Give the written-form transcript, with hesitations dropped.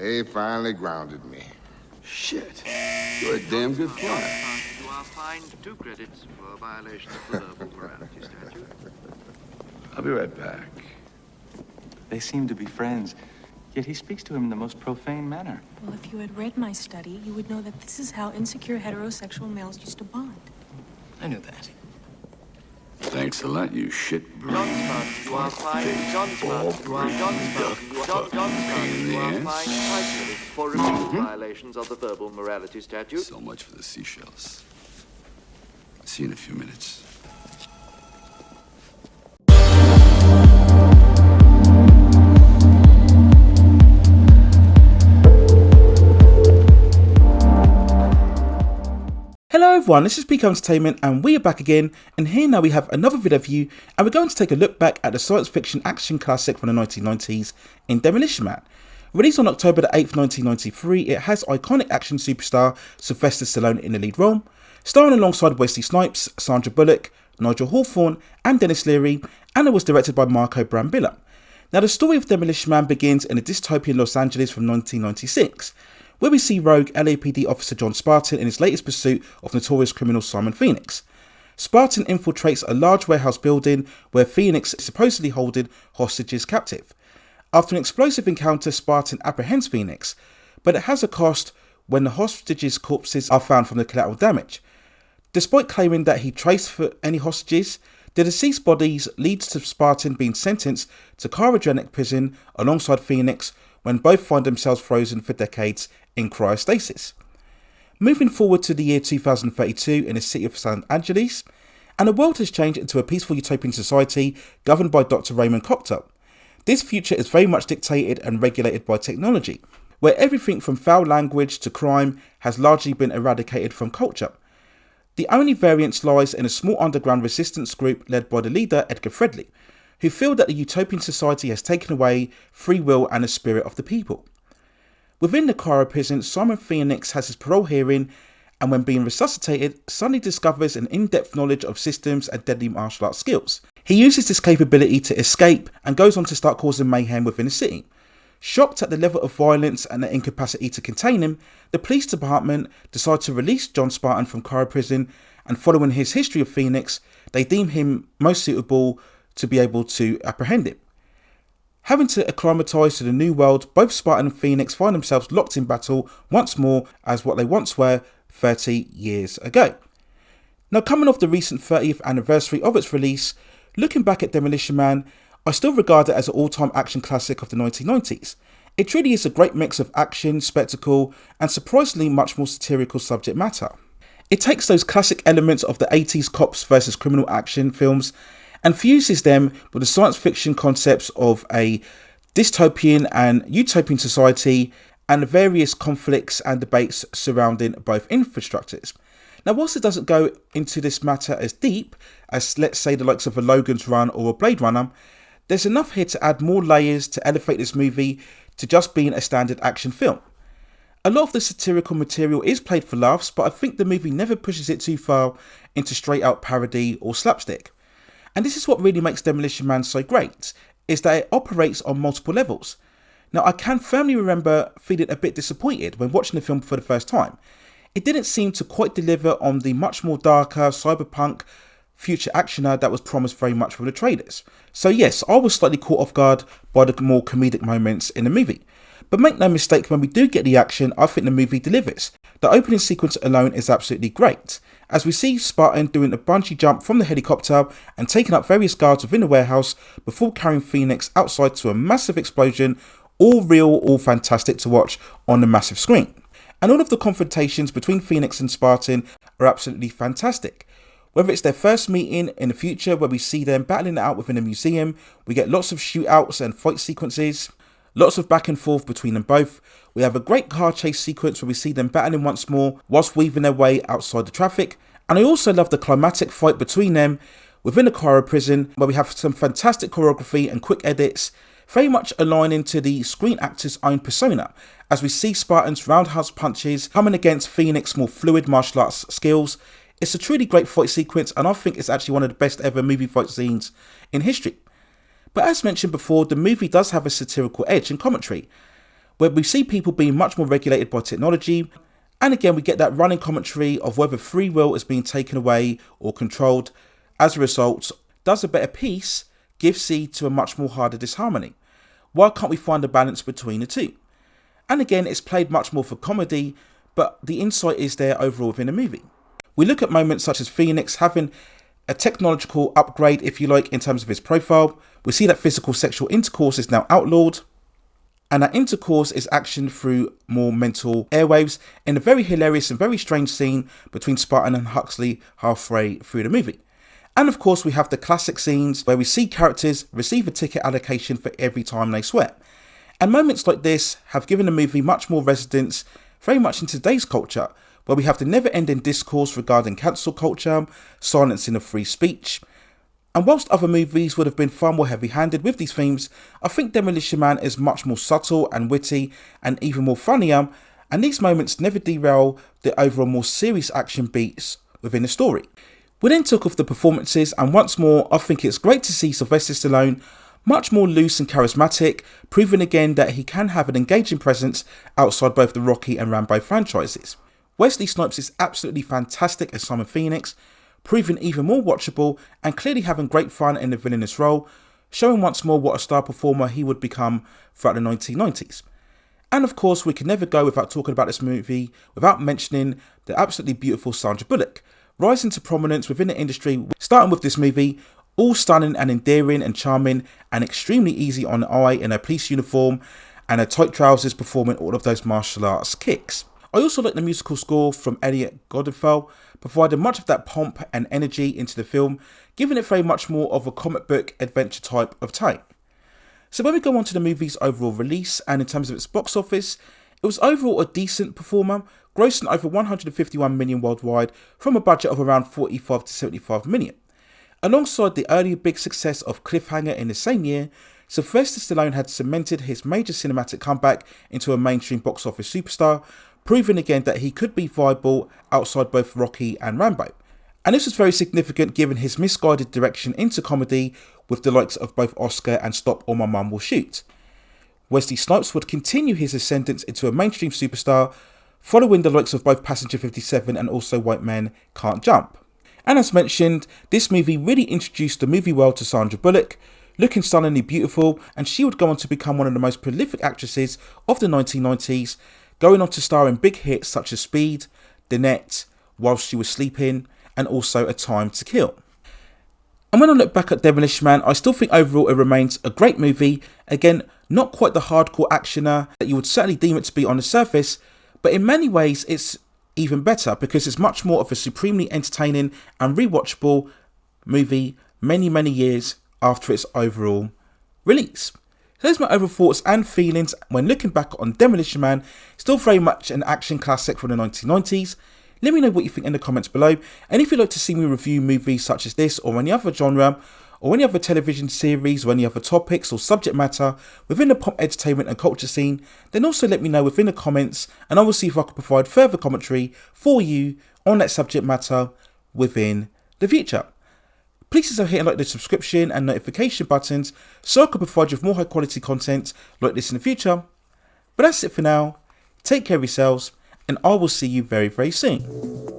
They finally grounded me. Shit. You're a damn good flyer. You are fined 2 credits for violation of the verbal morality statute. I'll be right back. They seem to be friends, yet he speaks to him in the most profane manner. Well, if you had read my study, you would know that this is how insecure heterosexual males used to bond. I knew that. Thanks a lot, you shit John Spartan, you are fined. John Spartan, you are John Spartan, you are John Spartan, you are fined 5 credits for repeated violations of the verbal morality statute. So much for the seashells. See you in a few minutes. Hello everyone, this is Peak Entertainment and we are back again, and here now we have another video for you, and we're going to take a look back at the science fiction action classic from the 1990s in Demolition Man. Released on October the 8th, 1993, it has iconic action superstar Sylvester Stallone in the lead role, starring alongside Wesley Snipes, Sandra Bullock, Nigel Hawthorne and Denis Leary, and it was directed by Brambilla. Now the story of Demolition Man begins in a dystopian Los Angeles from 1996, where we see rogue LAPD officer John Spartan in his latest pursuit of notorious criminal Simon Phoenix. Spartan infiltrates a large warehouse building where Phoenix is supposedly holding hostages captive. After an explosive encounter, Spartan apprehends Phoenix, but it has a cost when the hostages' corpses are found from the collateral damage. Despite claiming that he traced for any hostages, the deceased bodies leads to Spartan being sentenced to cryogenic prison alongside Phoenix, when both find themselves frozen for decades in cryostasis. Moving forward to the year 2032 in the city of Los Angeles, and the world has changed into a peaceful utopian society governed by Dr. Raymond Cocktail. This future is very much dictated and regulated by technology, where everything from foul language to crime has largely been eradicated from culture. The only variance lies in a small underground resistance group led by the leader Edgar Fredley, who feel that the utopian society has taken away free will and the spirit of the people. Within the cryo prison, Simon Phoenix has his parole hearing, and when being resuscitated, suddenly discovers an in-depth knowledge of systems and deadly martial arts skills. He uses this capability to escape and goes on to start causing mayhem within the city. Shocked at the level of violence and the incapacity to contain him, the police department decide to release John Spartan from cryo prison, and following his history of Phoenix, they deem him most suitable to be able to apprehend him. Having to acclimatise to the new world, both Spartan and Phoenix find themselves locked in battle once more as what they once were 30 years ago. Now, coming off the recent 30th anniversary of its release, looking back at Demolition Man, I still regard it as an all-time action classic of the 1990s. It truly is a great mix of action, spectacle and surprisingly much more satirical subject matter. It takes those classic elements of the 80s cops versus criminal action films and fuses them with the science fiction concepts of a dystopian and utopian society and the various conflicts and debates surrounding both infrastructures. Now, whilst it doesn't go into this matter as deep as, let's say, the likes of a Logan's Run or a Blade Runner, there's enough here to add more layers to elevate this movie to just being a standard action film. A lot of the satirical material is played for laughs, but I think the movie never pushes it too far into straight out parody or slapstick. And this is what really makes Demolition Man so great, is that it operates on multiple levels. Now, I can firmly remember feeling a bit disappointed when watching the film for the first time. It didn't seem to quite deliver on the much more darker, cyberpunk, future actioner that was promised very much from the trailers. So yes, I was slightly caught off guard by the more comedic moments in the movie. But make no mistake, when we do get the action, I think the movie delivers. The opening sequence alone is absolutely great, as we see Spartan doing a bungee jump from the helicopter and taking up various guards within the warehouse before carrying Phoenix outside to a massive explosion, all real, all fantastic to watch on the massive screen. And all of the confrontations between Phoenix and Spartan are absolutely fantastic. Whether it's their first meeting in the future where we see them battling it out within a museum, we get lots of shootouts and fight sequences, lots of back and forth between them both. We have a great car chase sequence where we see them battling once more whilst weaving their way outside the traffic. And I also love the climatic fight between them within the cryo prison, where we have some fantastic choreography and quick edits, very much aligning to the screen actor's own persona, as we see Spartan's roundhouse punches coming against Phoenix's more fluid martial arts skills. It's a truly great fight sequence, and I think it's actually one of the best ever movie fight scenes in history. But as mentioned before, the movie does have a satirical edge and commentary. where we see people being much more regulated by technology. And again, we get that running commentary of whether free will is being taken away or controlled. As a result, does a better piece give seed to a much more harder disharmony? Why can't we find a balance between the two? And again, it's played much more for comedy, but the insight is there overall within the movie. We look at moments such as Phoenix having a technological upgrade, if you like, in terms of his profile. We see that physical sexual intercourse is now outlawed, and that intercourse is actioned through more mental airwaves in a very hilarious and very strange scene between Spartan and Huxley halfway through the movie. And of course, we have the classic scenes where we see characters receive a ticket allocation for every time they sweat. And moments like this have given the movie much more resonance, very much in today's culture, where we have the never-ending discourse regarding cancel culture, silencing of free speech. And whilst other movies would have been far more heavy-handed with these themes, I think Demolition Man is much more subtle and witty and even more funnier, and these moments never derail the overall more serious action beats within the story. We then took off the performances, and once more I think it's great to see Sylvester Stallone much more loose and charismatic, proving again that he can have an engaging presence outside both the Rocky and Rambo franchises. Wesley Snipes is absolutely fantastic as Simon Phoenix, proving even more watchable and clearly having great fun in the villainous role, showing once more what a star performer he would become throughout the 1990s. And of course, we can never go without talking about this movie without mentioning the absolutely beautiful Sandra Bullock, rising to prominence within the industry, starting with this movie, all stunning and endearing and charming and extremely easy on the eye in her police uniform and her tight trousers, performing all of those martial arts kicks. I also like the musical score from Elliot Godefell, providing much of that pomp and energy into the film, giving it very much more of a comic book adventure type of tone. So when we go on to the movie's overall release, and in terms of its box office, it was overall a decent performer, grossing over 151 million worldwide from a budget of around 45 to 75 million. Alongside the earlier big success of Cliffhanger in the same year, Sylvester Stallone had cemented his major cinematic comeback into a mainstream box office superstar, proving again that he could be viable outside both Rocky and Rambo. And this was very significant given his misguided direction into comedy with the likes of both Oscar and Stop or My Mum Will Shoot. Wesley Snipes would continue his ascendance into a mainstream superstar, following the likes of both Passenger 57 and also White Men Can't Jump. And as mentioned, this movie really introduced the movie world to Sandra Bullock, looking stunningly beautiful, and she would go on to become one of the most prolific actresses of the 1990s, going on to star in big hits such as Speed, The Net, Whilst She Was Sleeping, and also A Time to Kill. And when I look back at Demolition Man, I still think overall it remains a great movie. Again, not quite the hardcore actioner that you would certainly deem it to be on the surface, but in many ways it's even better because it's much more of a supremely entertaining and rewatchable movie many years after its overall release. So there's my overall thoughts and feelings when looking back on Demolition Man. Still very much an action classic from the 1990s. Let me know what you think in the comments below, and if you'd like to see me review movies such as this or any other genre or any other television series or any other topics or subject matter within the pop entertainment and culture scene, then also let me know within the comments, and I will see if I can provide further commentary for you on that subject matter within the future. Please consider hitting like the subscription and notification buttons so I can provide you with more high quality content like this in the future. But that's it for now. Take care of yourselves, and I will see you very soon.